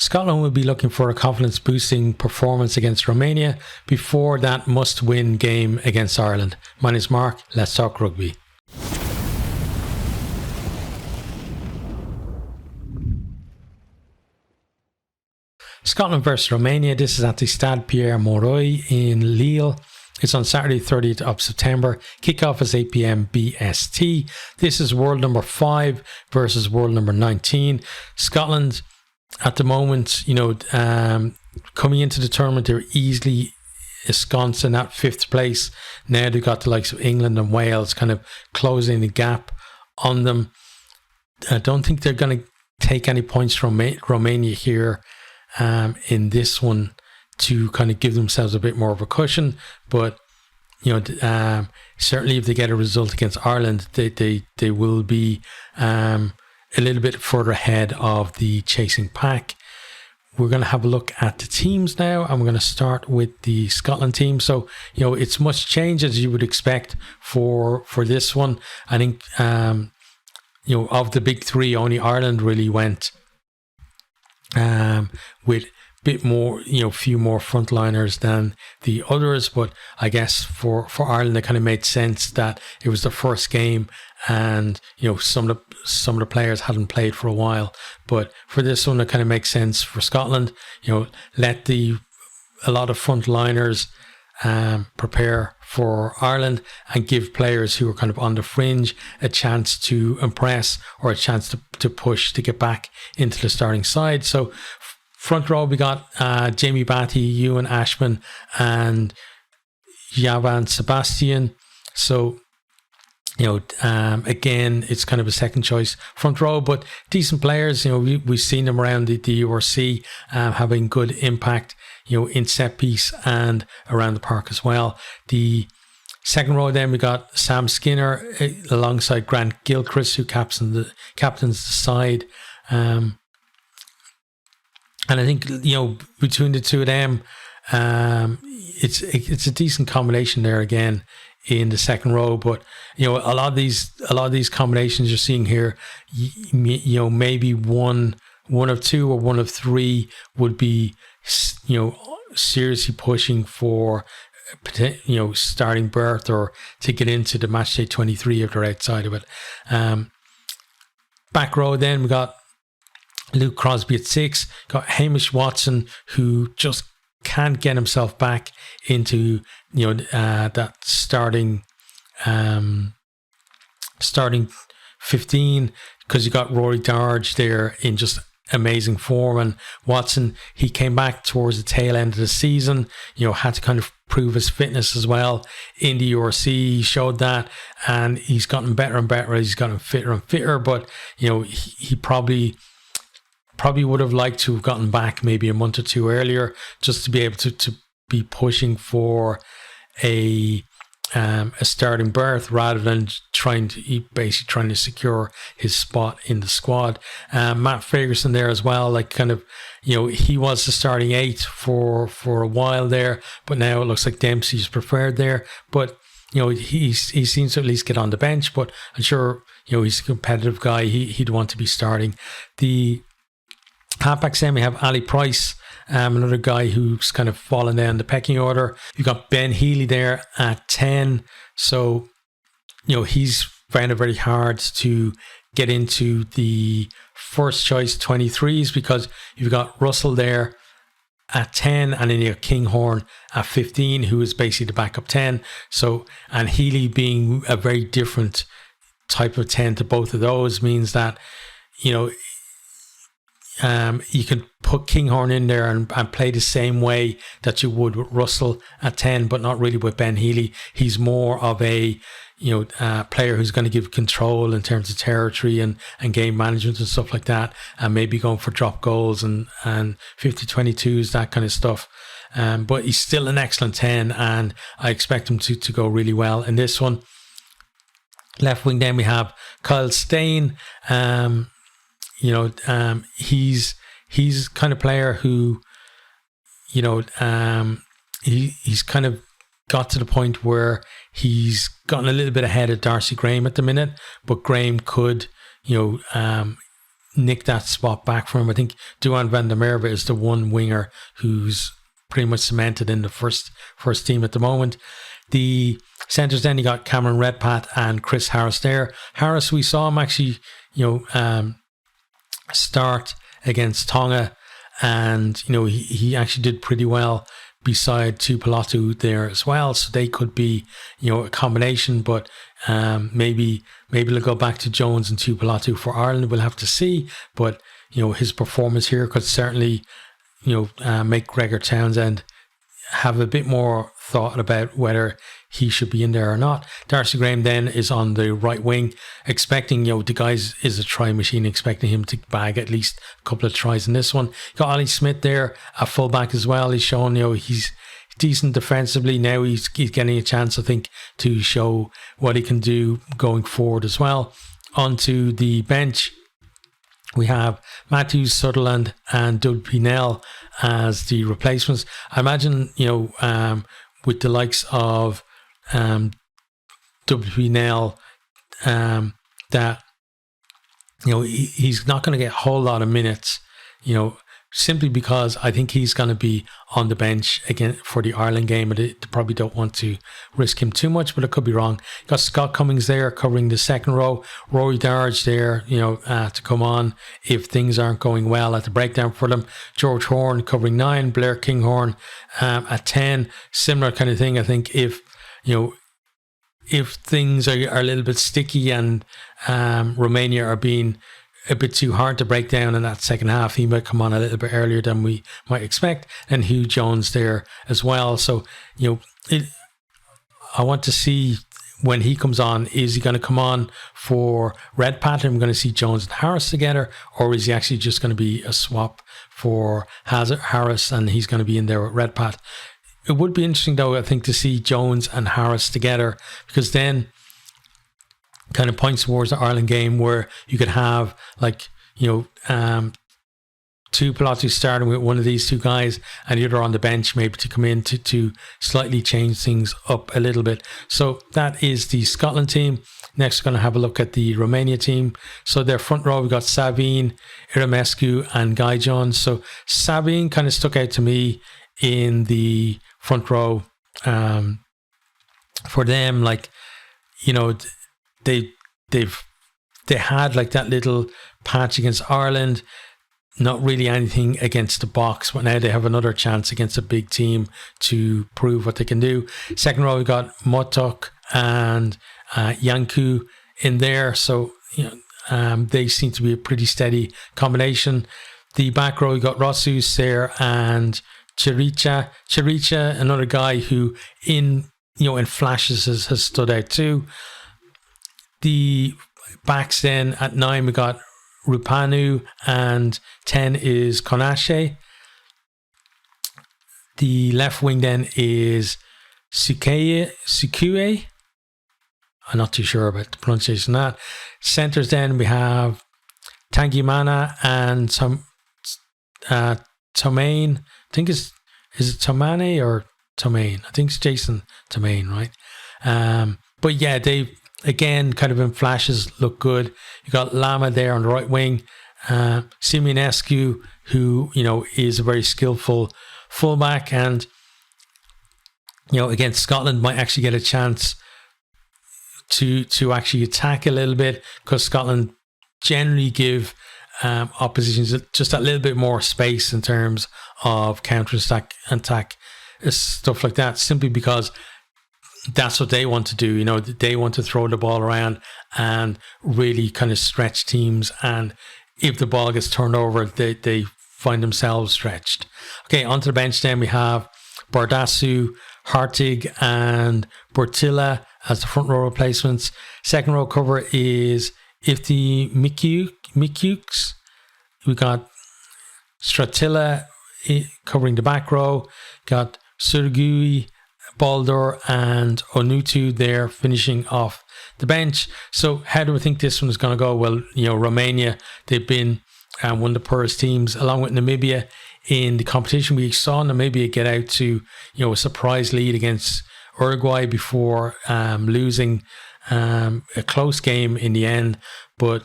Scotland will be looking for a confidence-boosting performance against Romania before that must-win game against Ireland. My name is Mark. Let's talk rugby. Scotland versus Romania. This is at the Stade Pierre-Mauroy in Lille. It's on Saturday, 30th of September. Kickoff is 8 p.m. BST. This is world number 5 versus world number 19. Scotland, at the moment, coming into the tournament, they're easily ensconced in that 5th place. Now they've got the likes of England and Wales kind of closing the gap on them. I don't think they're going to take any points from Romania here in this one to kind of give themselves a bit more of a cushion. But certainly if they get a result against Ireland, they will be a little bit further ahead of the chasing pack. We're going to have a look at the teams now, and we're going to start with the Scotland team. So it's much change as you would expect for this one. I think of the big 3, only Ireland really went with bit more, few more frontliners than the others. But I guess for Ireland, it kind of made sense that it was the first game, and some of the players hadn't played for a while. But for this one, it kind of makes sense for Scotland. Let a lot of frontliners prepare for Ireland and give players who are kind of on the fringe a chance to impress or a chance to push to get back into the starting side. So front row, we got Jamie Batty, Ewan Ashman, and Javan Sebastian. So, again, it's kind of a second choice front row, but decent players. We've seen them around the URC having good impact, in set piece and around the park as well. The second row, then we got Sam Skinner alongside Grant Gilchrist, who captains the side. And I think, between the two of them, it's a decent combination there again in the second row. But, a lot of these combinations you're seeing here, maybe one of 2 or one of 3 would be, seriously pushing for, starting berth or to get into the matchday 23 if they're outside of it. Back row, then we got Luke Crosby at 6, got Hamish Watson, who just can't get himself back into that starting 15, because you got Rory Darge there in just amazing form. And Watson, he came back towards the tail end of the season, had to kind of prove his fitness as well in the URC. He showed that, and he's gotten better and better as he's gotten fitter and fitter. But he probably would have liked to have gotten back maybe a month or 2 earlier, just to be able to be pushing for a starting berth rather than trying to secure his spot in the squad. Matt Ferguson there as well, he was the starting 8 for a while there, but now it looks like Dempsey's preferred there. But he seems to at least get on the bench, but I'm sure he's a competitive guy. He'd want to be starting. The halfbacks, then we have Ali Price, another guy who's kind of fallen down the pecking order. You've got Ben Healy there at 10. So, he's found it very hard to get into the first choice 23s, because you've got Russell there at 10, and then you have Kinghorn at 15, who is basically the backup 10. So, and Healy being a very different type of 10 to both of those means that, you can put Kinghorn in there and play the same way that you would with Russell at 10, but not really with Ben Healy. He's more of a player who's going to give control in terms of territory and game management and stuff like that, and maybe going for drop goals and 50-22s, that kind of stuff. But he's still an excellent 10, and I expect him to go really well in this one. Left wing, then we have Kyle Steyn. He's kind of player who, he's kind of got to the point where he's gotten a little bit ahead of Darcy Graham at the minute, but Graham could, nick that spot back from him. I think Duan van der Merwe is the one winger who's pretty much cemented in the first team at the moment. The centres then, you got Cameron Redpath and Chris Harris there. Harris, we saw him actually, start against Tonga, and he actually did pretty well beside Tupolatu there as well. So they could be a combination, but maybe they'll go back to Jones and Tupolatu for Ireland. We'll have to see, but his performance here could certainly make Gregor Townsend have a bit more thought about whether he should be in there or not. Darcy Graham then is on the right wing, expecting, the guys is a try machine, expecting him to bag at least a couple of tries in this one. Got Ollie Smith there, a fullback as well. He's shown, he's decent defensively. Now he's getting a chance, I think, to show what he can do going forward as well. Onto the bench, we have Matthews, Sutherland and Doug Pinell as the replacements. I imagine, with the likes of Doug Pinell, that, he's not going to get a whole lot of minutes, simply because I think he's going to be on the bench again for the Ireland game. They probably don't want to risk him too much, but it could be wrong. Got Scott Cummings there covering the second row. Rory Darge there, to come on if things aren't going well at the breakdown for them. George Horn covering 9. Blair Kinghorn at 10. Similar kind of thing. I think if things are a little bit sticky and Romania are being a bit too hard to break down in that second half, he might come on a little bit earlier than we might expect. And Hugh Jones there as well. So, I want to see when he comes on, is he going to come on for Redpath? I'm going to see Jones and Harris together, or is he actually just going to be a swap for Harris and he's going to be in there with Redpath? It would be interesting, though, I think, to see Jones and Harris together, because then kind of points towards the Ireland game where you could have Tupolatu starting with one of these two guys and the other on the bench, maybe to come in to slightly change things up a little bit. So that is the Scotland team. Next, we're going to have a look at the Romania team. So their front row, we've got Savin, Iramescu and Guy Jones. So Savin kind of stuck out to me in the front row. For them, they had like that little patch against Ireland, not really anything against the box, but now they have another chance against a big team to prove what they can do. Second row, we got Motok and Yanku in there, so they seem to be a pretty steady combination. The back row, we got Rossus there and Chiricha, another guy who in flashes has stood out too. The backs then at 9, we got Rupanu and 10 is Konashe. The left wing then is Sikue. I'm not too sure about the pronunciation of that. Centres then we have Tangimana and Tomaine. I think is it Tomane or Tomaine? I think it's Jason Tomaine, right? But yeah, they again kind of in flashes look good. You got Lama there on the right wing, Simonescu, who is a very skillful fullback, and against Scotland might actually get a chance to actually attack a little bit, because Scotland generally give oppositions just a little bit more space in terms of counter attack, stuff like that, simply because that's what they want to do. They want to throw the ball around and really kind of stretch teams, and if the ball gets turned over, they find themselves stretched. Okay, onto the bench then we have Bardasu, Hartig and Bortilla as the front row replacements. Second row cover is Ifti Mikukes. We got Stratilla covering the back row. Got Surgui, Baldur and Onutu there finishing off the bench. So how do we think this one is going to go? Well, Romania, they've been one of the poorest teams along with Namibia in the competition. We saw Namibia get out to a surprise lead against Uruguay before losing a close game in the end. But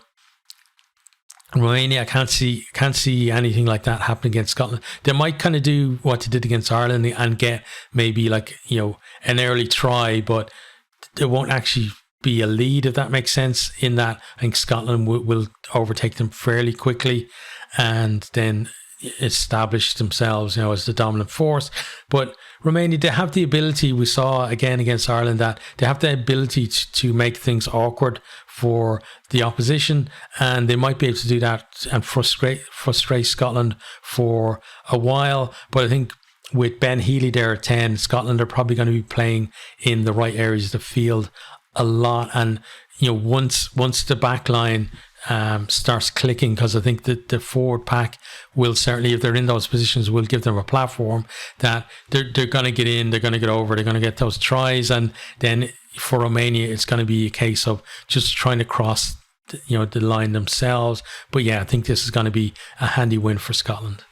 Romania, I can't see anything like that happen against Scotland. They might kind of do what they did against Ireland and get maybe like, an early try, but there won't actually be a lead, if that makes sense, in that I think Scotland will overtake them fairly quickly and then establish themselves, as the dominant force. But Romania, they have the ability, we saw again against Ireland, that they have the ability to make things awkward for the opposition, and they might be able to do that and frustrate Scotland for a while. But I think with Ben Healy there at 10, Scotland are probably going to be playing in the right areas of the field a lot. And once the back line starts clicking, because I think that the forward pack will certainly, if they're in those positions, will give them a platform that they're going to get in, they're going to get over, they're going to get those tries. And then for Romania, it's going to be a case of just trying to cross the line themselves. But yeah, I think this is going to be a handy win for Scotland.